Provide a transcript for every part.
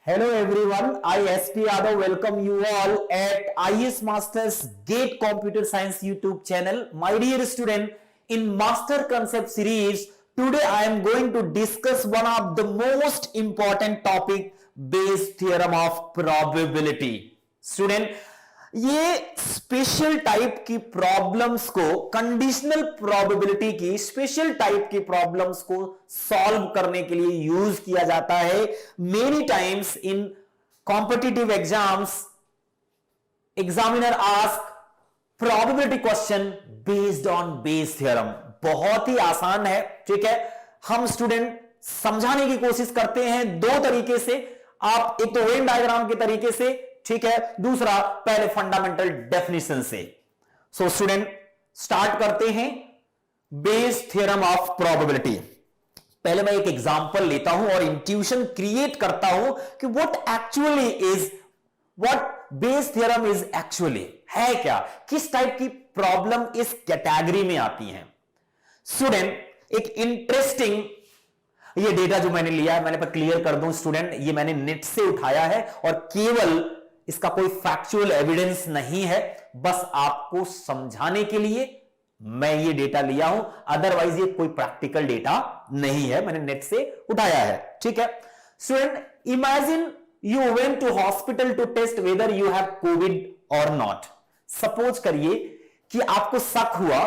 Hello everyone, I SP Yadav welcome you all at IS Masters GATE Computer Science YouTube channel. My dear student, in Master Concept series, today I am going to discuss one of the most important topic, Bayes theorem of probability. Student, ये special type की problems को, conditional probability की special type की problems को solve करने के लिए use किया जाता है many times in competitive exams. Examiner ask probability question based on Bayes theorem. बहुत ही आसान है, ठीक है. हम स्टूडेंट समझाने की कोशिश करते हैं दो तरीके से. आप एक तो वेन डायग्राम के तरीके से, ठीक है, दूसरा पहले फंडामेंटल डेफिनेशन से. सो स्टूडेंट स्टार्ट करते हैं बेस थ्योरम ऑफ प्रोबेबिलिटी. पहले मैं एक एग्जांपल लेता हूं और इंट्यूशन क्रिएट करता हूं कि what Bayes theorem is actually है क्या, किस टाइप की प्रॉब्लम इस कैटेगरी में आती है. स्टूडेंट एक इंटरेस्टिंग ये डेटा जो मैंने लिया है, मैंने पर क्लियर कर दूं स्टूडेंट, ये मैंने नेट से उठाया है और केवल इसका कोई फैक्चुअल एविडेंस नहीं है, बस आपको समझाने के लिए मैं ये डेटा लिया हूं. अदरवाइज ये कोई प्रैक्टिकल डेटा नहीं है, मैंने नेट से उठाया है, ठीक है. Student imagine you went to hospital to test whether you have covid or not. Suppose करिए कि आपको शक हुआ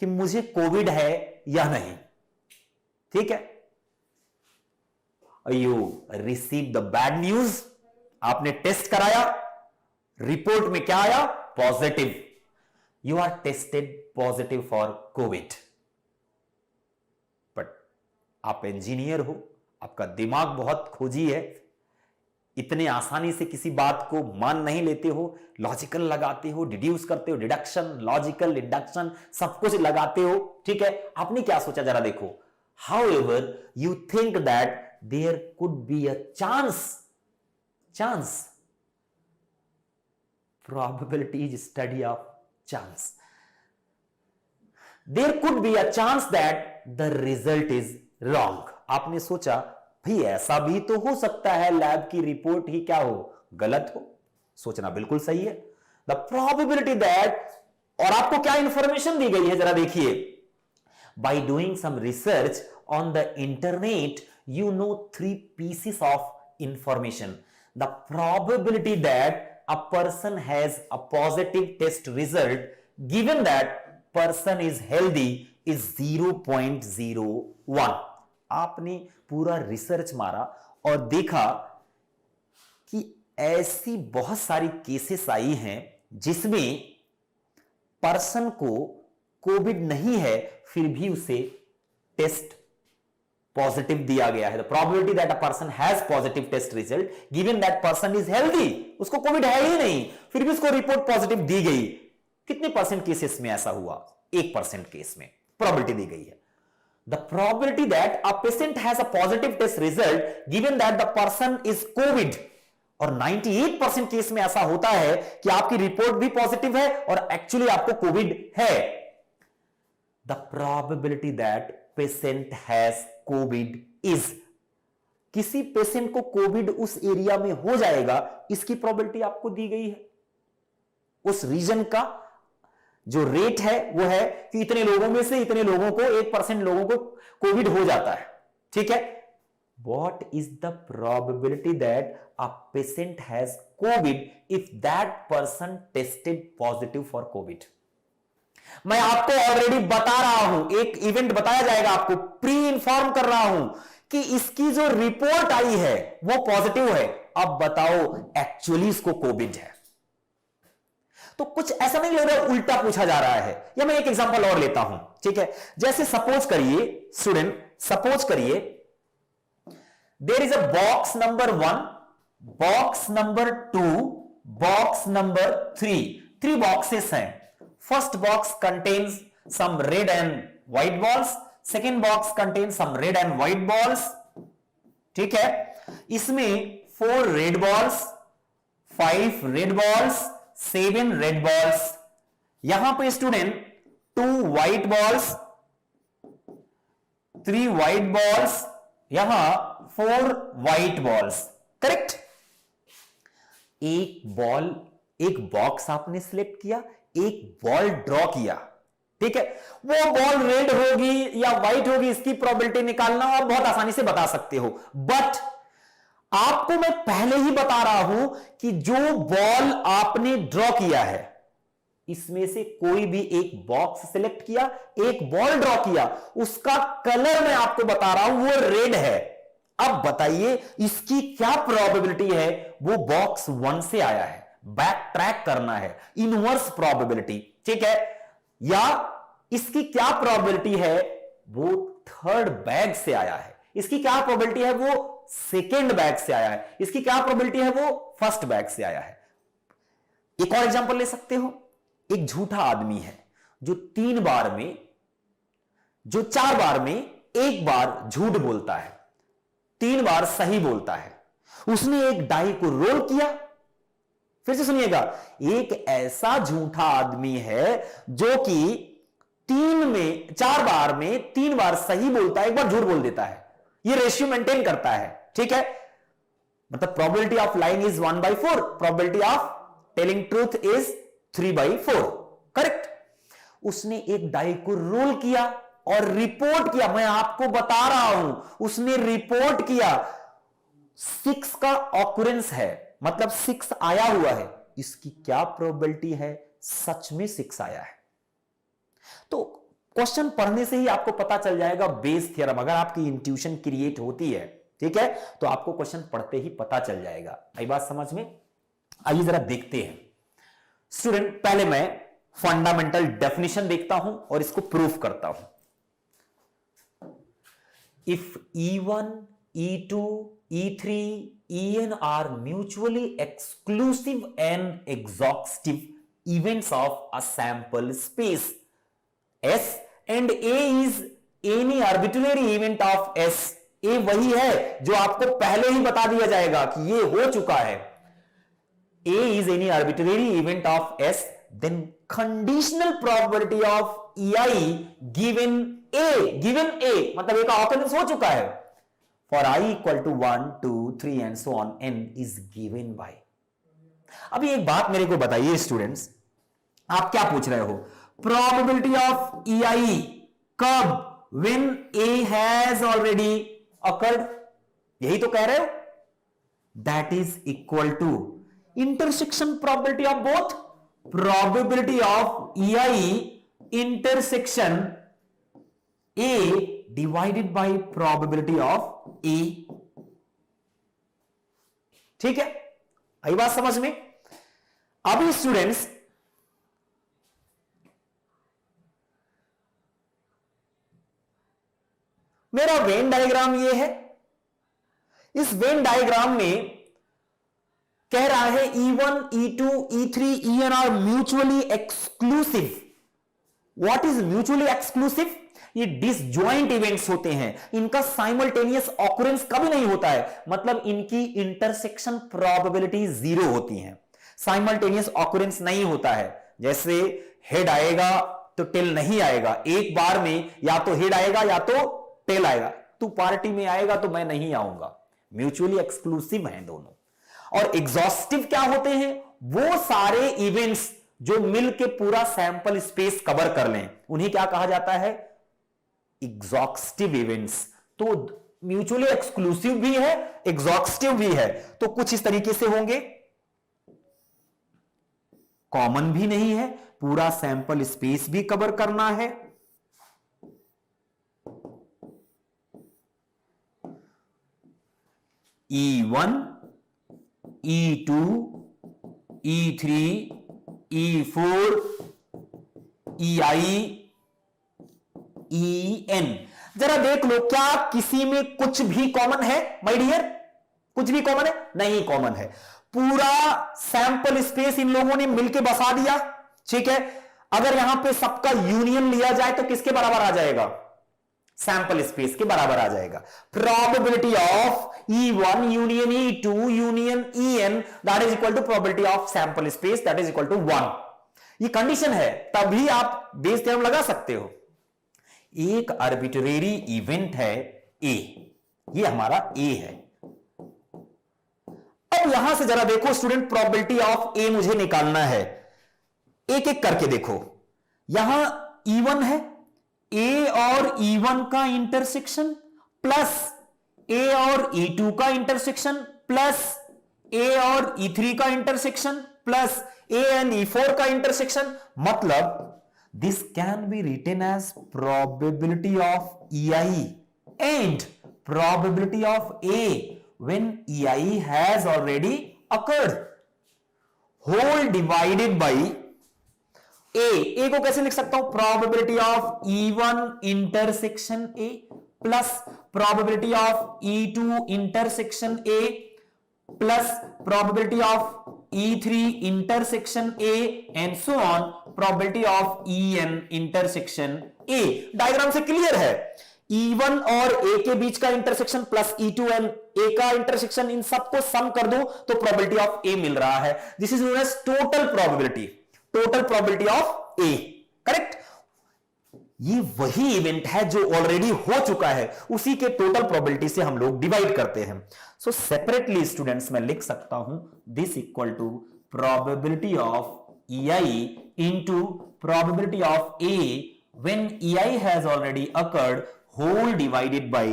कि मुझे कोविड है या नहीं, ठीक है. You receive the bad news. आपने टेस्ट कराया, रिपोर्ट में क्या आया? Positive. You are tested positive for covid. But आप इंजीनियर हो, आपका दिमाग बहुत खोजी है, इतने आसानी से किसी बात को मान नहीं लेते हो, लॉजिकल लगाते हो, डिड्यूस करते हो, डिडक्शन, लॉजिकल, इंडक्शन, सब कुछ लगाते हो, ठीक है. आपने क्या सोचा जरा देखो. However you think that there could be a chance. Probability is study of chance. There could be a chance that the result is wrong. आपने सोचा भाई ऐसा भी तो हो सकता है लैब की रिपोर्ट ही क्या हो, गलत हो. सोचना बिल्कुल सही है. The probability that, और आपको क्या इंफॉर्मेशन दी गई है जरा देखिए. By doing some research on the internet, you know 3 pieces of information. The probability that a person has a positive test result given that person is healthy is 0.01. आपने पूरा research मारा और देखा कि ऐसी बहुत सारी केसेस आई हैं जिसमें पर्सन को कोविड नहीं है फिर भी उसे टेस्ट पॉजिटिव दिया गया है. The probability that a person has positive test result given that person is healthy, उसको कोविड है ही नहीं, फिर भी उसको रिपोर्ट पॉजिटिव दी गई. कितने परसेंट केसेस में ऐसा हुआ? 1% केस में प्रोबेबिलिटी दी गई है. The probability that a patient has a positive test result given that the person is covid, और 98% केस में ऐसा होता है कि आपकी रिपोर्ट भी पॉजिटिव है और एक्चुअली आपको कोविड है. The probability that patient has Covid is, किसी पेशेंट को कोविड उस एरिया में हो जाएगा, इसकी प्रोबेबिलिटी आपको दी गई है. उस रीजन का जो रेट है वो है कि इतने लोगों में से इतने लोगों को, 1% लोगों को कोविड हो जाता है, ठीक है. What is the probability that a patient has COVID if that person tested positive for COVID? मैं आपको ऑलरेडी बता रहा हूं, एक इवेंट बताया जाएगा आपको, प्री इन्फॉर्म कर रहा हूं कि इसकी जो रिपोर्ट आई है वो पॉजिटिव है. अब बताओ एक्चुअली इसको कोविड है. तो कुछ ऐसा नहीं लग रहा, उल्टा पूछा जा रहा है. या मैं एक एग्जांपल और लेता हूं, ठीक है. जैसे सपोज करिए स्टूडेंट, सपोज करिए there is a box number 1, box number 2, box number 3. 3 boxes हैं. First box contains some red and white balls. Second box contains some red and white balls. ठीक है. इसमें 4 red balls, 5 red balls, 7 red balls. यहां पे student 2 white balls, 3 white balls, यहां 4 white balls. Correct. एक box आपने select किया, एक बॉल ड्रॉ किया, ठीक है। वो बॉल रेड होगी या व्हाइट होगी, इसकी प्रोबेबिलिटी निकालना आप बहुत आसानी से बता सकते हो। बट आपको मैं पहले ही बता रहा हूं कि जो बॉल आपने ड्रॉ किया है, इसमें से कोई भी एक बॉक्स सिलेक्ट किया, एक बॉल ड्रॉ किया, उसका कलर मैं आपको बता रहा हूं वो रेड है। अब बताइए इसकी क्या प्रोबेबिलिटी है, वो बॉक्स 1 से आया है, बैक ट्रैक करना है, इनवर्स प्रोबेबिलिटी, ठीक है। या इसकी क्या प्रोबेबिलिटी है, वो थर्ड बैग से आया है, इसकी क्या प्रोबेबिलिटी है, वो सेकेंड बैग से आया है, इसकी क्या प्रोबेबिलिटी है, वो फर्स्ट बैग से आया है। एक और एग्जांपल ले सकते हो। एक झूठा आदमी है जो 4 बार में एक बार झूठ बोलता है, 3 बार सही बोलता है। उसने एक डाई को रोल किया, फिर से सुनिएगा, एक ऐसा झूठा आदमी है जो कि 4 बार में 3 बार सही बोलता है, एक बार झूठ बोल देता है, ये रेशियो मेंटेन करता है, ठीक है। मतलब probability of lying is 1/4, probability of telling truth is 3/4, correct. उसने एक डाई को रोल किया और रिपोर्ट किया, मैं आपको बता रहा हूं, उसने रिपोर्ट किया, 6 का ऑकुरेंस है, मतलब 6 आया हुआ है। इसकी क्या प्रोबेबिलिटी है, सच में 6 आया है। तो क्वेश्चन पढ़ने से ही आपको पता चल जाएगा बेस थ्योरम, अगर आपकी इंट्यूशन क्रिएट होती है, ठीक है, तो आपको क्वेश्चन पढ़ते ही पता चल जाएगा। आई बात समझ में? आइए जरा देखते हैं स्टूडेंट। पहले मैं फंडामेंटल डेफिनेशन देखता हूं और इसको प्रूफ करता हूं। If E1, E2, E3, En are mutually exclusive and exhaustive events of a sample space S and A is any arbitrary event of S, A वही है जो आपको पहले ही बता दिया जाएगा कि ये हो चुका है। A is any arbitrary event of S, then conditional probability of EI given A मतलब A का occurrence हो चुका है, for I equal to 1, 2, 3 and so on n is given by। अभी एक बात मेरे को बताइए स्टूडेंट्स, आप क्या पूछ रहे हो, प्रोबेबिलिटी ऑफ EI कब, when A has already occurred, यही तो कह रहे हो। that is equal to intersection probability of both, probability of EI intersection A divided by probability of A, ठीक है। आई बात समझ में? अभी स्टूडेंट्स मेरा वेन डायग्राम ये है, इस वेन डायग्राम में कह रहा है E1, E2, E3, En are mutually exclusive. What is mutually exclusive? ये डिसजॉइंट इवेंट्स होते हैं, इनका साइमल्टेनियस ऑकरेंस कभी नहीं होता है, मतलब इनकी इंटरसेक्शन प्रोबेबिलिटी 0 होती है, साइमल्टेनियस ऑकरेंस नहीं होता है। जैसे हेड आएगा तो टेल नहीं आएगा, एक बार में या तो हेड आएगा या तो टेल आएगा, तू पार्टी में आएगा तो मैं नहीं आऊंगा। म्यूचुअली एक्सक्लूसिव हैं दोनों। और एग्जॉस्टिव क्या होते हैं? वो सारे इवेंट्स जो मिलके पूरा सैंपल स्पेस कवर कर लें, उन्हें क्या कहा जाता है? Exhaustive events. तो म्यूचुअली एक्सक्लूसिव भी है, एग्जॉस्टिव भी है, तो कुछ इस तरीके से होंगे। कॉमन भी नहीं है, पूरा सैंपल स्पेस भी कवर करना है, E1, E2, E3, E4, EI, EN। जरा देख लो क्या किसी में कुछ भी कॉमन है माय डियर? कुछ भी कॉमन है? नहीं कॉमन है। पूरा सैंपल स्पेस इन लोगों ने मिलके बसा दिया, ठीक है। अगर यहां पे सबका यूनियन लिया जाए तो किसके बराबर आ जाएगा? सैंपल स्पेस के बराबर आ जाएगा। Probability of E1 union E2 union En that is equal to probability of sample space that is equal to 1। ये कंडीशन है, तभी आप बेस थ्योरम लगा सकते हो। एक आर्बिट्रेरी इवेंट है A, ये हमारा A है, अब यहां से जरा देखो स्टूडेंट, प्रोबेबिलिटी ऑफ ए मुझे निकालना है, एक एक करके देखो। यहां E1 है, ए और E1 का इंटरसेक्शन प्लस ए और E2 का इंटरसेक्शन प्लस ए और E3 का intersection plus A and E4 का इंटरसेक्शन, मतलब this can be written as probability of EI and probability of A when EI has already occurred, whole divided by A को कैसे लिख सकता हूं, probability of E1 intersection A plus probability of E2 intersection A plus probability of E3 intersection A and so on probability of EN intersection A। Diagram से clear है, E1 और A के बीच का intersection plus E2 and A का intersection, इन सबको सम कर दो तो प्रोबेबिलिटी ऑफ A मिल रहा है। This is known as total probability of A, correct. ये वही इवेंट है जो ऑलरेडी हो चुका है, उसी के टोटल प्रोबेबिलिटी से हम लोग डिवाइड करते हैं। सो सेपरेटली स्टूडेंट्स मैं लिख सकता हूं this equal to probability of EI into probability of A when EI has already occurred, whole divided by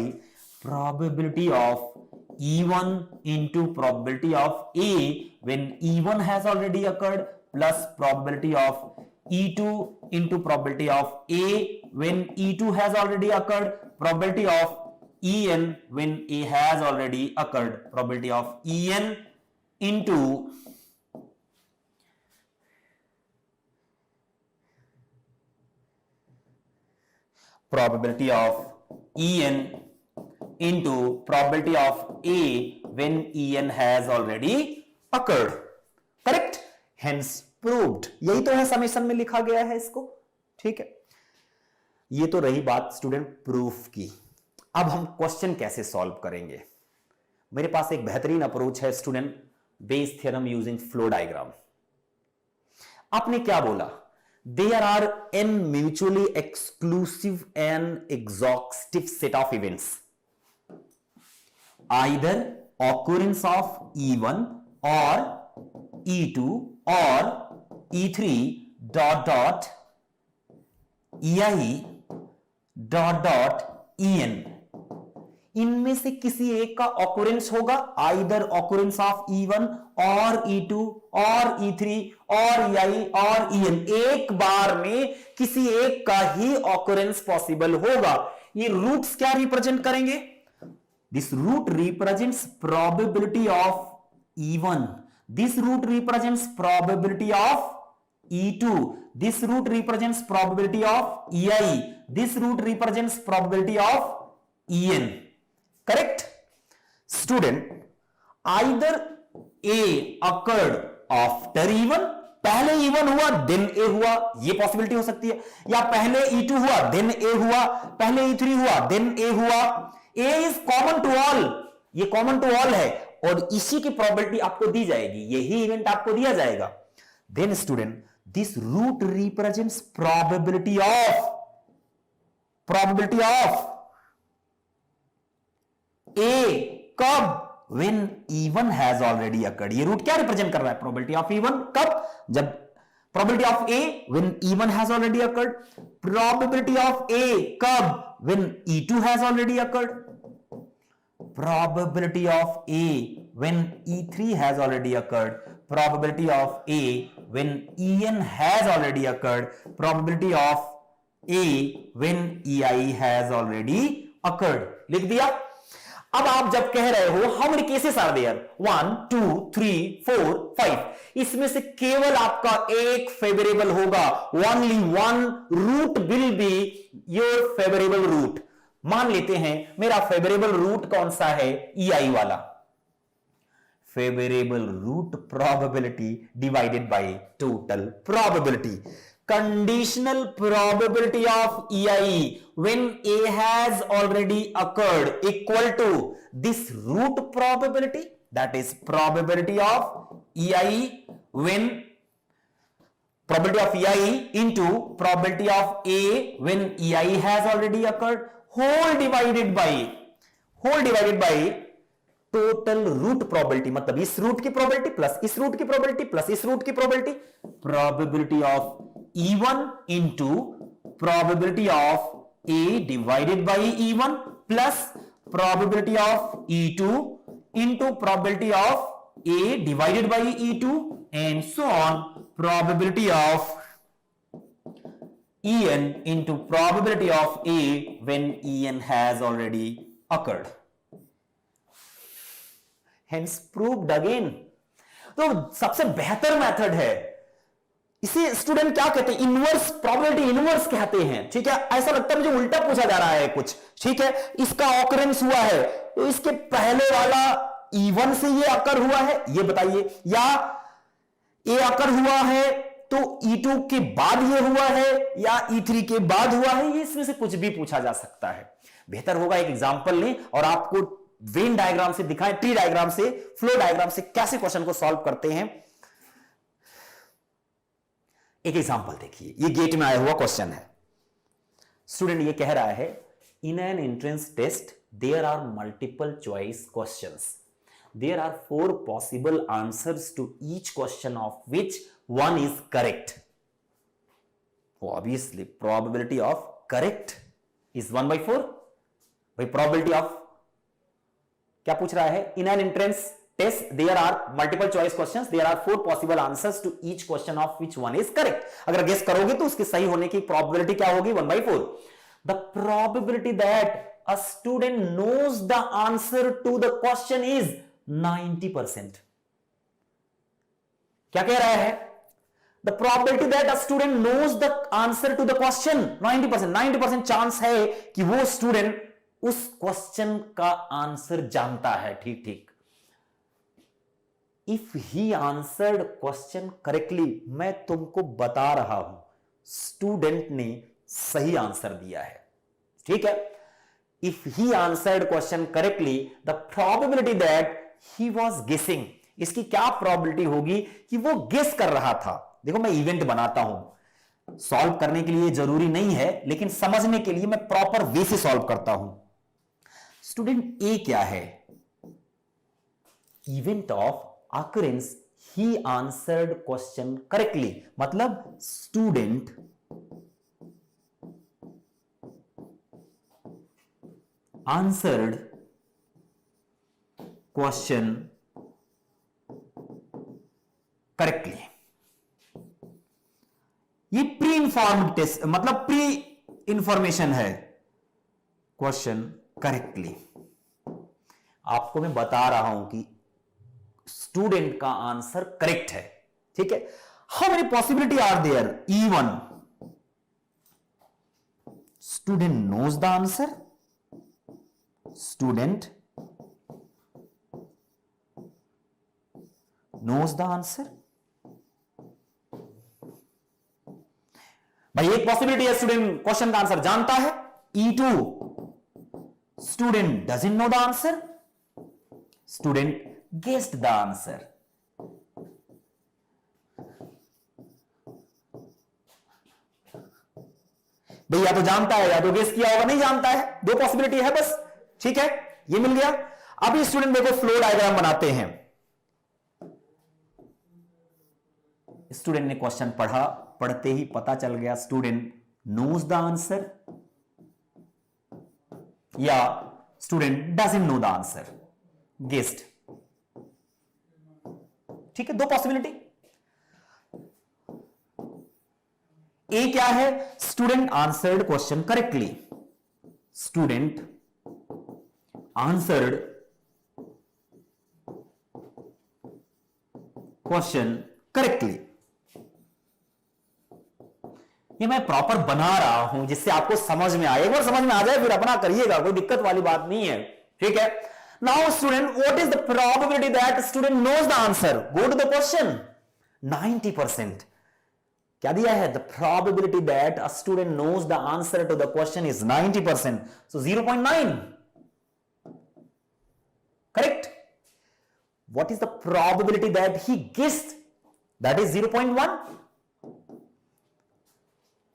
probability of E1 into probability of A when E1 has already occurred plus probability of E2 into probability of A when E2 has already occurred, probability of En when A has already occurred, probability of En into probability of En into probability of A when En has already occurred, correct, hence proved। यही तो है, summation में लिखा गया है इसको, ठीक है। ये तो रही बात स्टूडेंट प्रूफ की। अब हम क्वेश्चन कैसे सॉल्व करेंगे। मेरे पास एक बेहतरीन अप्रोच है student, Bayes theorem using flow diagram. आपने क्या बोला, there are n mutually exclusive and exhaustive set of events, either occurrence of E1 or E2 or E3 dot EI dot EN। इनमें से किसी एक का ऑकरेंस होगा, आइदर ऑकरेंस ऑफ E1 और E2 और E3 और EI और EN, एक बार में किसी एक का ही ऑकरेंस पॉसिबल होगा। ये रूट्स क्या रिप्रेजेंट करेंगे, this route represents probability of E1, this route represents probability of E2, this route represents probability of EI, this route represents probability of EN, correct student. Either A occurred after E1, पहले E1 हुआ then A हुआ, ये possibility हो सकती है, या पहले E2 हुआ देन A हुआ, पहले E3 हुआ देन A हुआ। A is common to all, ये कॉमन टू ऑल है और इसी की प्रोबेबिलिटी आपको दी जाएगी, यही इवेंट आपको दिया जाएगा। Then student this route represents probability of A कब, when E1 has already occurred। ये रूट क्या रिप्रेजेंट कर रहा है, प्रोबेबिलिटी ऑफ E1 कब, जब probability of A when E1 has already occurred, probability of A कब, when E2 has already occurred, probability of A when E3 has already occurred, probability of A when En has already occurred, probability of A when EI has already occurred। लिख दिया। अब आप जब कह रहे हो how many cases are there, 1 2 3 4 5, इसमें से केवल आपका एक फेवरेबल होगा, only one route will be your favourable route. मान लेते हैं मेरा फेवरेबल रूट कौन सा है, EI वाला। Favourable route probability divided by total probability, conditional probability of EI when A has already occurred equal to this root probability, that is probability of EI when probability of EI into probability of A when EI has already occurred, whole divided by total route probability, मतलब इस route की probability plus इस route की probability plus इस route की probability, probability of E1 into probability of A divided by E1 plus probability of E2 into probability of A divided by E2 and so on, probability of En into probability of A when En has already occurred. Hence proved again. तो सबसे बेहतर method है, इसे student क्या कहते हैं, inverse probability inverse कहते हैं, ठीक है। ऐसा लगता है मुझे उल्टा पूछा जा रहा है कुछ, ठीक है। इसका ऑकरेंस हुआ है तो इसके पहले वाला E1 से ये अकर हुआ है, ये बताइए, या ए अकर हुआ है तो E2 के बाद ये हुआ है या E3 के बाद हुआ है, ये इसमें से कुछ भी पूछा जा सकता है। बेहतर होगा एक एग्जांपल लें और आपको वेन डायग्राम से दिखाएं, ट्री डायग्राम से, फ्लो डायग्राम से कैसे क्वेश्चन को सॉल्व करते हैं। एक एग्जांपल देखिए, ये गेट में आया हुआ क्वेश्चन है। स्टूडेंट ये कह रहा है, in an entrance test there are multiple choice questions, there are 4 possible answers to each question of which one is correct. Obviously probability of correct is 1/4 by probability of, क्या पूछ रहा है, in an entrance test there are multiple choice questions, there are 4 possible answers to each question of which one is correct. अगर guess करोगे तो उसके सही होने की probability क्या होगी, 1/4. The probability that a student knows the answer to the question is 90%. क्या कह रहा है, the probability that a student knows the answer to the question 90%, 90% chance है कि वो स्टूडेंट उस क्वेश्चन का आंसर जानता है, ठीक ठीक। If he answered question correctly, मैं तुमको बता रहा हूं स्टूडेंट ने सही आंसर दिया है, ठीक है। If he answered question correctly, the probability that he was guessing, इसकी क्या प्रोबेबिलिटी होगी कि वो गेस कर रहा था। देखो मैं इवेंट बनाता हूं, सॉल्व करने के लिए जरूरी नहीं है लेकिन समझने के लिए मैं प्रॉपर वे से सॉल्व करता हूं। स्टूडेंट ए क्या है, event of occurrence he answered question correctly, मतलब स्टूडेंट आंसर्ड क्वेश्चन करेक्टली। ये प्री इंफॉर्म्ड टेस्ट, मतलब प्री इंफॉर्मेशन है, क्वेश्चन करेक्टली। आपको मैं बता रहा हूं कि स्टूडेंट का आंसर करेक्ट है, ठीक है। How many possibility are there, E1 student knows the answer, student knows the answer। भाई एक पॉसिबिलिटी है स्टूडेंट क्वेश्चन का आंसर जानता है, E2 student doesn't know the answer, student guessed the answer। भाई या तो जानता है या तो गेस किया होगा, नहीं जानता है, 2 पॉसिबिलिटी है बस, ठीक है, ये मिल गया। अब ये स्टूडेंट देखो फ्लो डायग्राम बनाते हैं। स्टूडेंट ने क्वेश्चन पढ़ा, पढ़ते ही पता चल गया स्टूडेंट नोज द आंसर या student doesn't know the answer, guessed, ठीक है। 2 पॉसिबिलिटी। ए क्या है, student answered question correctly, student answered question correctly. ये मैं प्रॉपर बना रहा हूं जिससे आपको समझ में आए, एक बार समझ में आ जाए फिर अपना करिएगा, कोई दिक्कत वाली बात नहीं है, ठीक है। Now student, what is the probability that student knows the answer, go to the question. 90%। क्या दिया है, the probability that a student knows the answer to the question is 90%, so 0.9 correct. What is the probability that he guessed, that is 0.1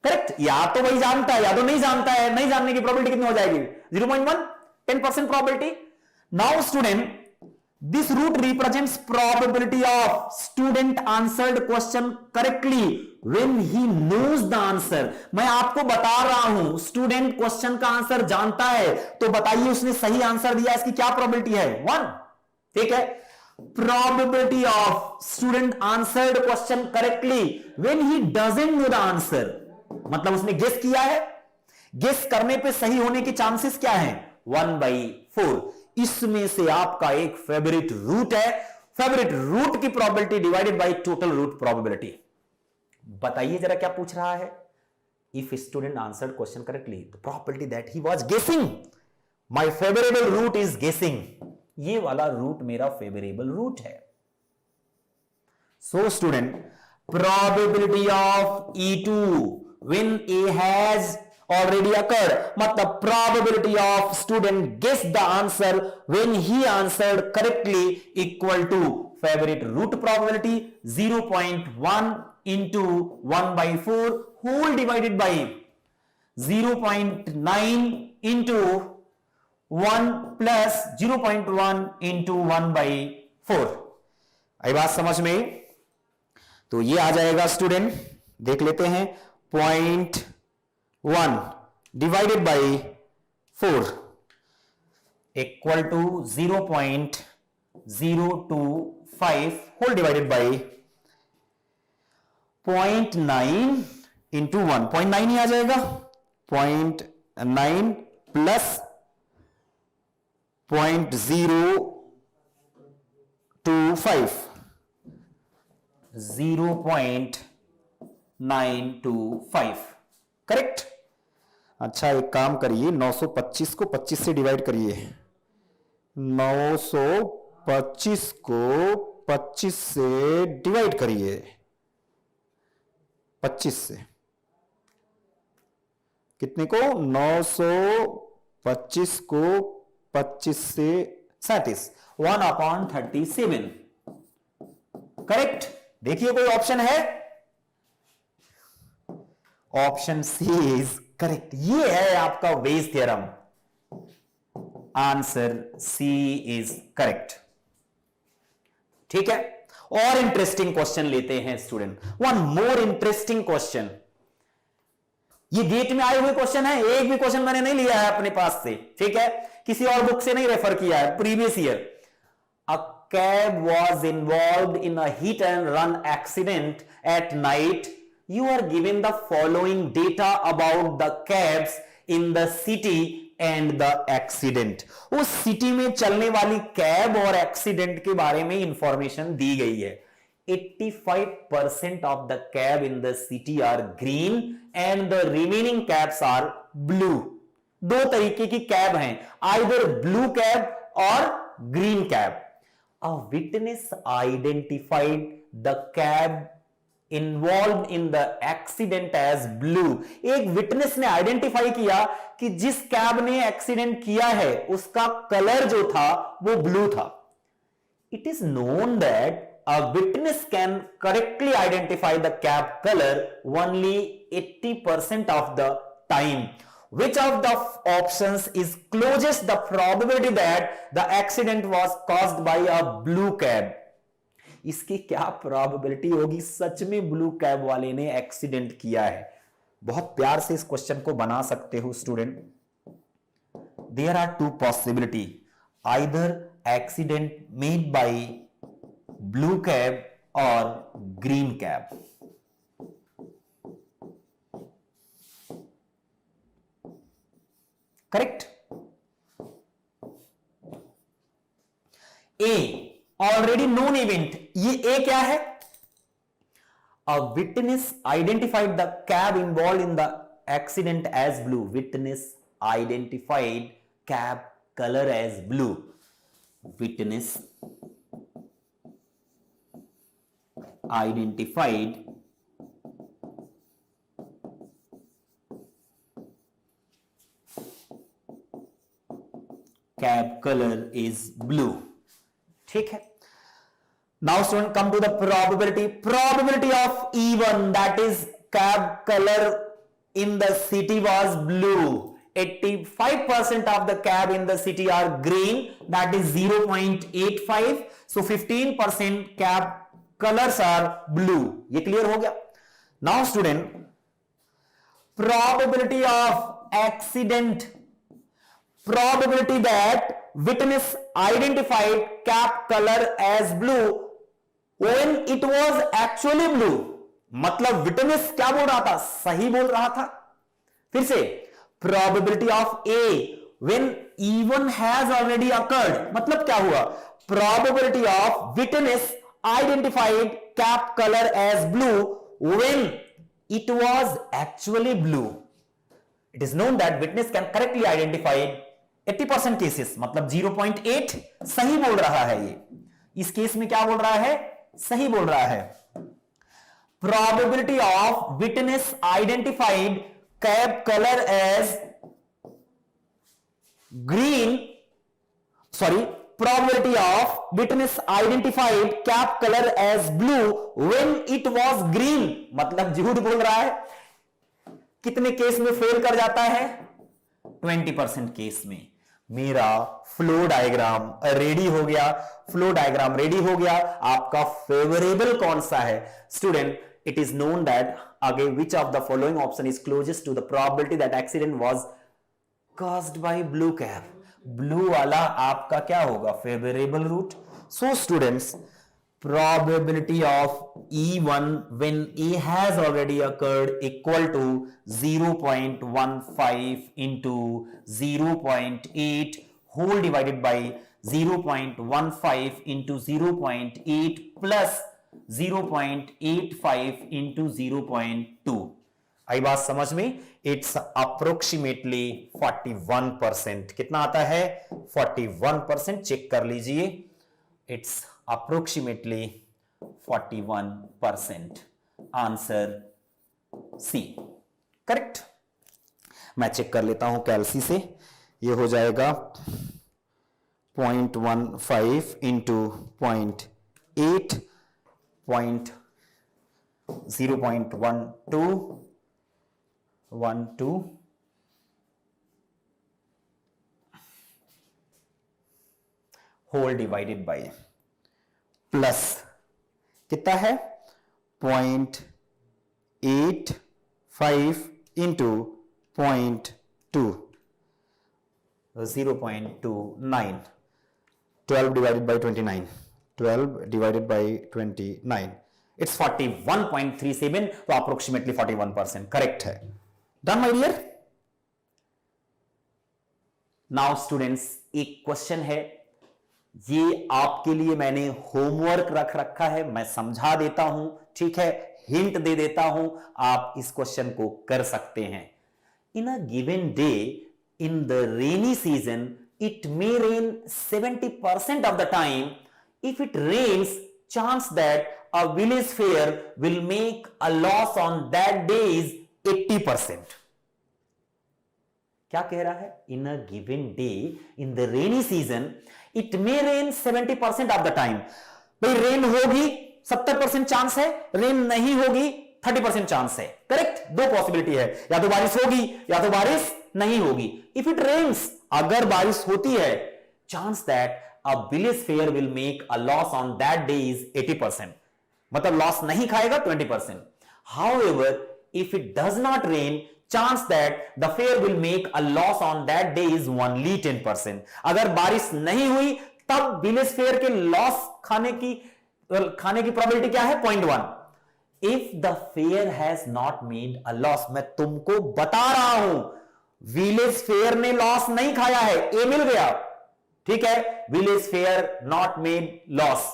correct. या तो वही जानता है या तो नहीं जानता है, नहीं जानने की प्रोबेबिलिटी कितनी हो जाएगी, 0.1, 10% probability. Now student This root represents probability of student answered question correctly when he knows the answer. मैं आपको बता रहा हूं स्टूडेंट क्वेश्चन का आंसर जानता है, तो बताइए उसने सही आंसर दिया, इसकी क्या प्रोबेबिलिटी है? 1. ठीक है, probability of student answered question correctly when he doesn't know the answer, मतलब उसने गेस किया है, गेस करने पे सही होने की चांसेस क्या है? 1/4. इसमें से आपका एक फेवरेट रूट है, फेवरेट रूट की probability divided by total route probability. बताइए जरा क्या पूछ रहा है? If student answered question correctly the probability that he was guessing, my favourable route is guessing. ये वाला रूट मेरा फेवरेबल रूट है. So student, probability of E2 when A has already occurred, मतलब probability of student guess the answer when he answered correctly equal to favorite root probability 0.1 into 1/4 whole divided by 0.9 into 1 plus 0.1 into 1/4. आई बात समझ में? तो ये आ जाएगा student, देख लेते हैं. 0.1 divided by 4 equal to 0.025 whole divided by 0.9 into 1. 0.9 ही आ जाएगा. 0.9 plus 0.025 0.925. करेक्ट. अच्छा, एक काम करिए, 925 को 25 से डिवाइड करिए. 925 को 25 से डिवाइड करिए, 25 से. कितने को? 925 को 25 से 37. 1/37. करेक्ट. देखिए कोई ऑप्शन है? Option C is correct. ये है आपका Bayes theorem. Answer C is correct. ठीक है, और इंटरेस्टिंग क्वेश्चन लेते हैं student. One more interesting question. ये गेट में आए हुए क्वेश्चन है, एक भी क्वेश्चन मैंने नहीं लिया है अपने पास से. ठीक है, किसी और बुक से नहीं रेफर किया है. Previous year a cab was involve in a hit and run accident at night. You are given the following data about the cabs in the city and the accident. उस city में चलने वाली cab और accident के बारे में information दी गई है. 85% of the cab in the city are green and the remaining cabs are blue. दो तरीके की कैब हैं, either blue cab or green cab. A witness identified the cab involve in the accident as blue. एक witness ने identify किया कि जिस cab ने एक्सीडेंट किया है उसका कलर जो था वो ब्लू था. It is known that a witness can correctly identify the cab colour only 80% of the time. Which of the options is closest the probability that the accident was caused by a blue cab? इसकी क्या probability होगी सच में blue cab वाले ने accident किया है? बहुत प्यार से इस क्वेश्चन को बना सकते हो student. There are two possibility, either accident made by blue cab और green cab. Correct. A already known event. ये ए क्या है? A witness identified the cab involve in the accident as blue. Witness identified cab colour as blue. Witness identified cab colour is blue. ठीक है. Now student, come to the probability. Probability of E1, that is cab color in the city was blue. 85% of the cab in the city are green, that is 0.85. So 15% cab colors are blue. ये clear हो गया? Now student, probability of accident, probability that witness identified cab color as blue when it was actually blue. मतलब witness क्या बोल रहा था? सही बोल रहा था. फिर से probability of A when even has already occurred, मतलब क्या हुआ? Probability of witness identified cap color as blue when it was actually blue. It is known that witness can correctly identify 80% cases, मतलब 0.8 सही बोल रहा है. ये इस केस में क्या बोल रहा है? सही बोल रहा है. Probability of witness identified cab color as green, sorry, probability of witness identified cab color as blue when it was green, मतलब झूठ बोल रहा है. कितने केस में फेल कर जाता है? 20% केस में. मेरा फ्लो डायग्राम रेडी हो गया. फ्लो डायग्राम रेडी हो गया. आपका फेवरेबल कौन सा है? Student, it is known that again which of the following option is closest to the probability that accident was caused by blue cab. blue वाला आपका क्या होगा? favorable route. So students, probability of E1 when A has already occurred equal to 0.15 into 0.8 whole divided by 0.15 into 0.8 plus 0.85 into 0.2. आई बात समझ में? It's approximately 41%. कितना आता है? 41%. चेक कर लीजिए. It's approximately 41%. Answer C correct. मैं चेक कर लेता हूं कैलसी से. ये हो जाएगा 0.15 into 0.8 0.12 whole divided by plus कितना है? 0.85 into 0.2 0.29. 12 divided by 29. 12 divided by 29. It's 41.37. तो approximately 41% करेक्ट है. Done my dear. Now students, एक क्वेश्चन है. ये आपके लिए मैंने होमवर्क रख रखा है. मैं समझा देता हूं, ठीक है, हिंट दे देता हूं. आप इस क्वेश्चन को कर सकते हैं. In a given day in the rainy season it may rain 70% of the time. If it rains, chance that a village fair will make a loss on that day is 80%. क्या कह रहा है? In a given day in the rainy season it may rain 70% of the time. भाई rain होगी 70% chance है, rain नहीं होगी 30% chance है. करेक्ट. दो पॉसिबिलिटी है, या तो बारिश होगी या तो बारिश नहीं होगी. इफ इट रेन्स, अगर बारिश होती है, chance that a village fair will make a loss on that day is 80%. मतलब लॉस नहीं खाएगा 20%. However if it does not rain, chance that the fair will make a loss on that day is only 10%. अगर बारिश नहीं हुई तब village fair के loss खाने की प्रोबेबिलिटी क्या है? 0.1. If the fair has not made a loss, मैं तुमको बता रहा हूं, विलेज फेयर ने लॉस नहीं खाया है, ए मिल गया, ठीक है. Village fair not made loss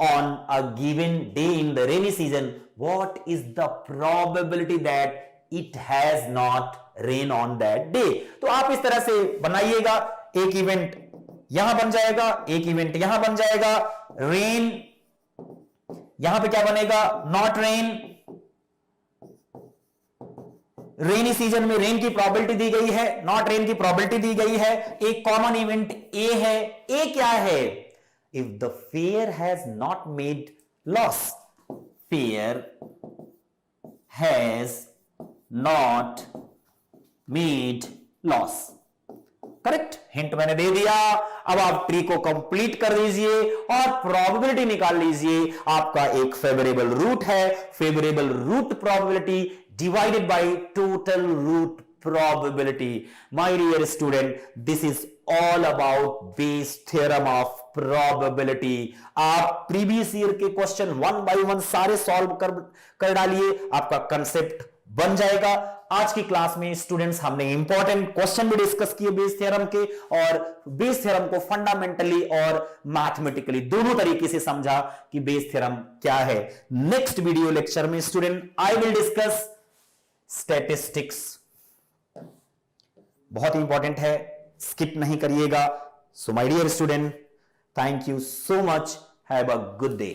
on a given day in the rainy season. What is the probability that it has not rain on that day? तो आप इस तरह से बनाइएगा. एक इवेंट यहां बन जाएगा, एक इवेंट यहां बन जाएगा. रेन, यहां पे क्या बनेगा? Not rain. रेनी सीजन में रेन की प्रोबेबिलिटी दी गई है, नॉट रेन की प्रोबेबिलिटी दी गई है. एक कॉमन इवेंट ए है. ए क्या है? If the fair has not made loss, fair has not made loss. Correct, hint मैंने दे दिया। अब आप ट्री को कंप्लीट कर दीजिए और प्रोबेबिलिटी निकाल लीजिए। आपका एक फेवरेबल रूट है, favourable route probability divided by total route probability. My dear student, this is all about Bayes theorem of probability. आप प्रीवियस ईयर के क्वेश्चन 1 बाय 1 सारे सॉल्व कर डालिए, आपका कंसेप्ट बन जाएगा। आज की क्लास में स्टूडेंट्स हमने इंपॉर्टेंट क्वेश्चन भी डिस्कस किए बेस थ्योरम के, और बेस थ्योरम को फंडामेंटली और मैथमेटिकली दोनों तरीके से समझा कि बेस थ्योरम क्या है। नेक्स्ट वीडियो लेक्चर में student I will discuss statistics, बहुत इंपॉर्टेंट है, स्किप नहीं करिएगा। So my dear student, thank you so much, have a good day.